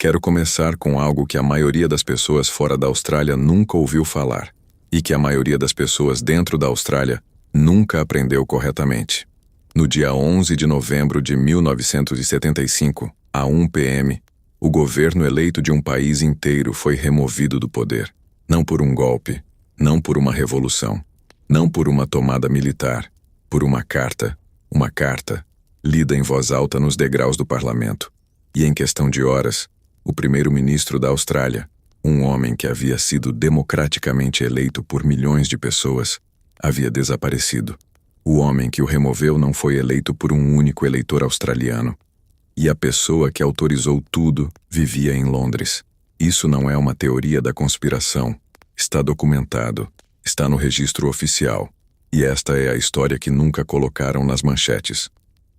Quero começar com algo que a maioria das pessoas fora da Austrália nunca ouviu falar, e que a maioria das pessoas dentro da Austrália nunca aprendeu corretamente. No dia 11 de novembro de 1975, à 1 p.m., o governo eleito de um país inteiro foi removido do poder. Não por um golpe, não por uma revolução, não por uma tomada militar, por uma carta, lida em voz alta nos degraus do parlamento. E em questão de horas, o primeiro-ministro da Austrália, um homem que havia sido democraticamente eleito por milhões de pessoas, havia desaparecido. O homem que o removeu não foi eleito por um único eleitor australiano. E a pessoa que autorizou tudo vivia em Londres. Isso não é uma teoria da conspiração. Está documentado. Está no registro oficial. E esta é a história que nunca colocaram nas manchetes.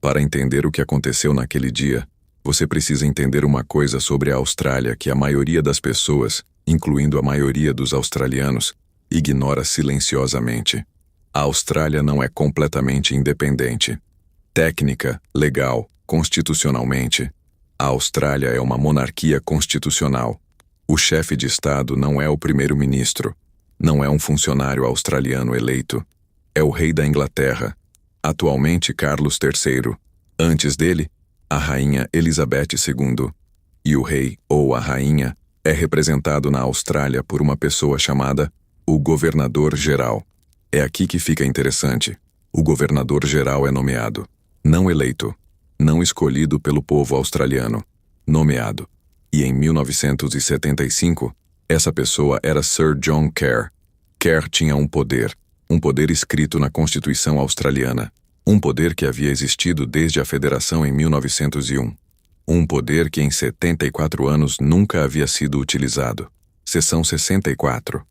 Para entender o que aconteceu naquele dia, você precisa entender uma coisa sobre a Austrália que a maioria das pessoas, incluindo a maioria dos australianos, ignora silenciosamente. A Austrália não é completamente independente. Técnica, legal, constitucionalmente, a Austrália é uma monarquia constitucional. O chefe de Estado não é o primeiro-ministro, não é um funcionário australiano eleito. É o rei da Inglaterra, atualmente Carlos III. Antes dele, a rainha Elizabeth II. E o rei ou a rainha é representado na Austrália por uma pessoa chamada o governador-geral. É aqui que fica interessante. O governador-geral é nomeado, não eleito, não escolhido pelo povo australiano, nomeado. E em 1975, essa pessoa era Sir John Kerr. Kerr tinha um poder escrito na Constituição australiana, um poder que havia existido desde a Federação em 1901. Um poder que em 74 anos nunca havia sido utilizado. Seção 64.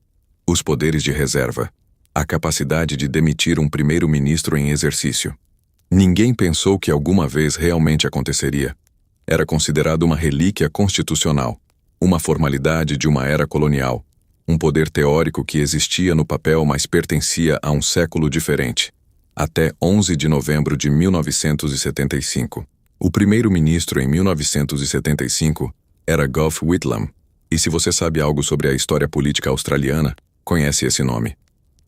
Os poderes de reserva. A capacidade de demitir um primeiro-ministro em exercício. Ninguém pensou que alguma vez realmente aconteceria. Era considerado uma relíquia constitucional, uma formalidade de uma era colonial, um poder teórico que existia no papel, mas pertencia a um século diferente. Até 11 de novembro de 1975. O primeiro-ministro em 1975 era Gough Whitlam, e se você sabe algo sobre a história política australiana, conhece esse nome.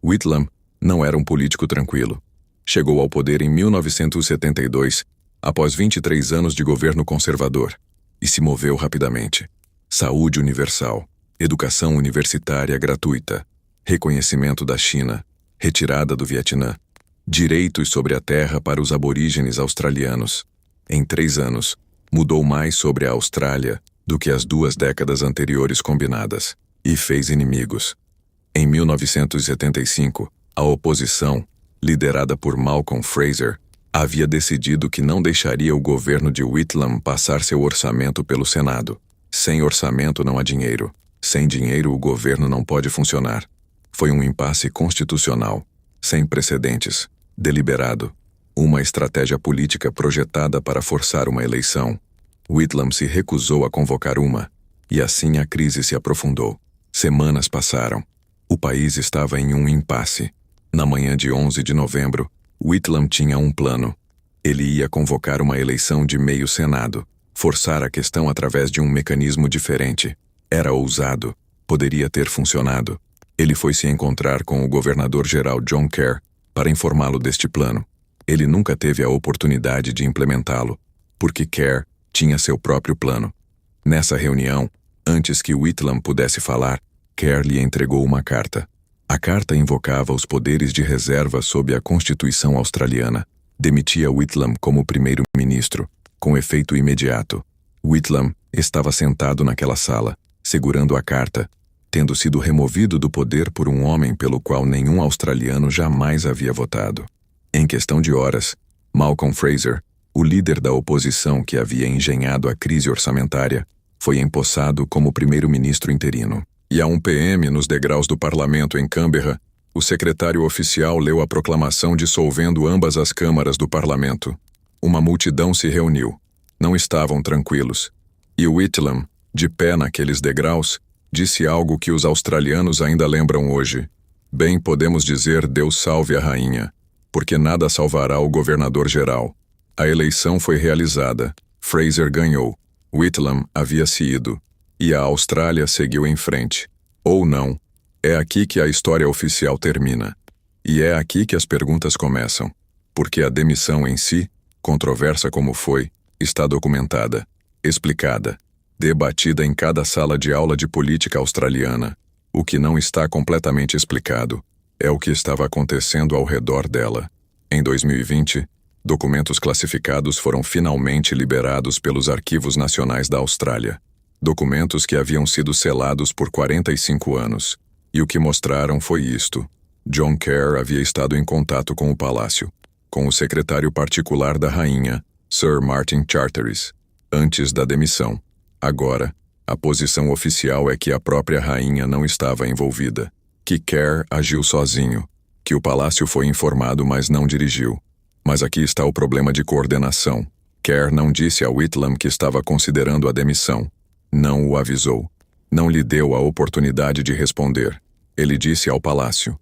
Whitlam não era um político tranquilo. Chegou ao poder em 1972, após 23 anos de governo conservador, e se moveu rapidamente. Saúde universal, educação universitária gratuita, reconhecimento da China, retirada do Vietnã, direitos sobre a terra para os aborígenes australianos. Em 3 anos, mudou mais sobre a Austrália do que as 2 décadas anteriores combinadas, e fez inimigos. Em 1975, a oposição, liderada por Malcolm Fraser, havia decidido que não deixaria o governo de Whitlam passar seu orçamento pelo Senado. Sem orçamento não há dinheiro. Sem dinheiro o governo não pode funcionar. Foi um impasse constitucional, sem precedentes, deliberado, uma estratégia política projetada para forçar uma eleição. Whitlam se recusou a convocar uma, e assim a crise se aprofundou. Semanas passaram. O país estava em um impasse. Na manhã de 11 de novembro, Whitlam tinha um plano. Ele ia convocar uma eleição de meio Senado, forçar a questão através de um mecanismo diferente. Era ousado, poderia ter funcionado. Ele foi se encontrar com o governador-geral John Kerr para informá-lo deste plano. Ele nunca teve a oportunidade de implementá-lo, porque Kerr tinha seu próprio plano. Nessa reunião, antes que Whitlam pudesse falar, Kerr lhe entregou uma carta. A carta invocava os poderes de reserva sob a Constituição australiana. Demitia Whitlam como primeiro-ministro, com efeito imediato. Whitlam estava sentado naquela sala, segurando a carta, tendo sido removido do poder por um homem pelo qual nenhum australiano jamais havia votado. Em questão de horas, Malcolm Fraser, o líder da oposição que havia engenhado a crise orçamentária, foi empossado como primeiro-ministro interino. E a 1 p.m., nos degraus do parlamento em Canberra, o secretário oficial leu a proclamação dissolvendo ambas as câmaras do parlamento. Uma multidão se reuniu. Não estavam tranquilos. E Whitlam, de pé naqueles degraus, disse algo que os australianos ainda lembram hoje. Bem podemos dizer Deus salve a rainha, porque nada salvará o governador-geral. A eleição foi realizada. Fraser ganhou. Whitlam havia se ido, e a Austrália seguiu em frente. Ou não. É aqui que a história oficial termina. E é aqui que as perguntas começam. Porque a demissão em si, controversa como foi, está documentada, explicada, debatida em cada sala de aula de política australiana. O que não está completamente explicado é o que estava acontecendo ao redor dela. Em 2020, documentos classificados foram finalmente liberados pelos Arquivos Nacionais da Austrália. Documentos que haviam sido selados por 45 anos. E o que mostraram foi isto. John Kerr havia estado em contato com o palácio, com o secretário particular da rainha, Sir Martin Charteris, antes da demissão. Agora, a posição oficial é que a própria rainha não estava envolvida, que Kerr agiu sozinho, que o palácio foi informado mas não dirigiu. Mas aqui está o problema de coordenação. Kerr não disse a Whitlam que estava considerando a demissão. Não o avisou. Não lhe deu a oportunidade de responder. Ele disse ao palácio.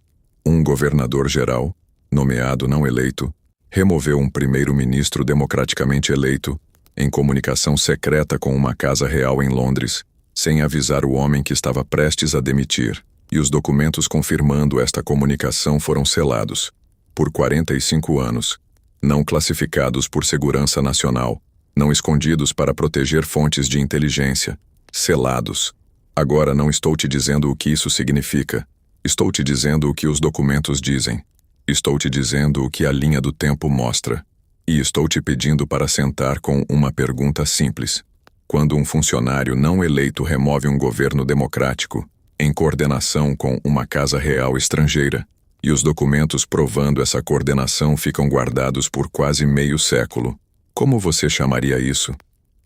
Um governador-geral, nomeado não eleito, removeu um primeiro-ministro democraticamente eleito, em comunicação secreta com uma casa real em Londres, sem avisar o homem que estava prestes a demitir, e os documentos confirmando esta comunicação foram selados, por 45 anos, não classificados por segurança nacional, não escondidos para proteger fontes de inteligência, selados. Agora não estou te dizendo o que isso significa, estou te dizendo o que os documentos dizem, estou te dizendo o que a linha do tempo mostra. E estou te pedindo para sentar com uma pergunta simples. Quando um funcionário não eleito remove um governo democrático, em coordenação com uma casa real estrangeira, e os documentos provando essa coordenação ficam guardados por quase meio século, como você chamaria isso?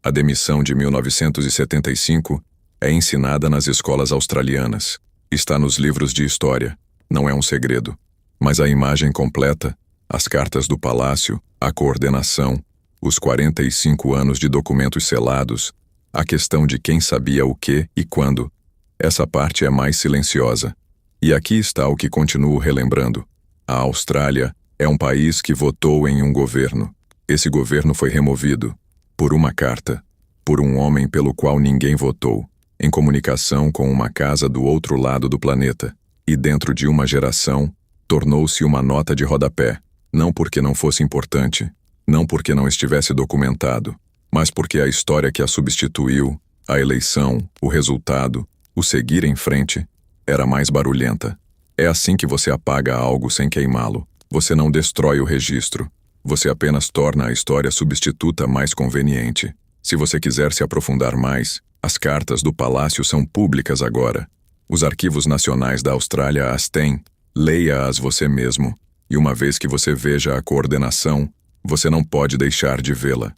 A demissão de 1975 é ensinada nas escolas australianas. Está nos livros de história. Não é um segredo. Mas a imagem completa, as cartas do palácio, a coordenação, os 45 anos de documentos selados, a questão de quem sabia o que e quando. Essa parte é mais silenciosa. E aqui está o que continuo relembrando. A Austrália é um país que votou em um governo. Esse governo foi removido por uma carta, por um homem pelo qual ninguém votou, em comunicação com uma casa do outro lado do planeta. E dentro de uma geração, tornou-se uma nota de rodapé. Não porque não fosse importante, não porque não estivesse documentado, mas porque a história que a substituiu, a eleição, o resultado, o seguir em frente, era mais barulhenta. É assim que você apaga algo sem queimá-lo. Você não destrói o registro. Você apenas torna a história substituta mais conveniente. Se você quiser se aprofundar mais, as cartas do palácio são públicas agora. Os arquivos nacionais da Austrália as têm. Leia-as você mesmo. E uma vez que você veja a coordenação, você não pode deixar de vê-la.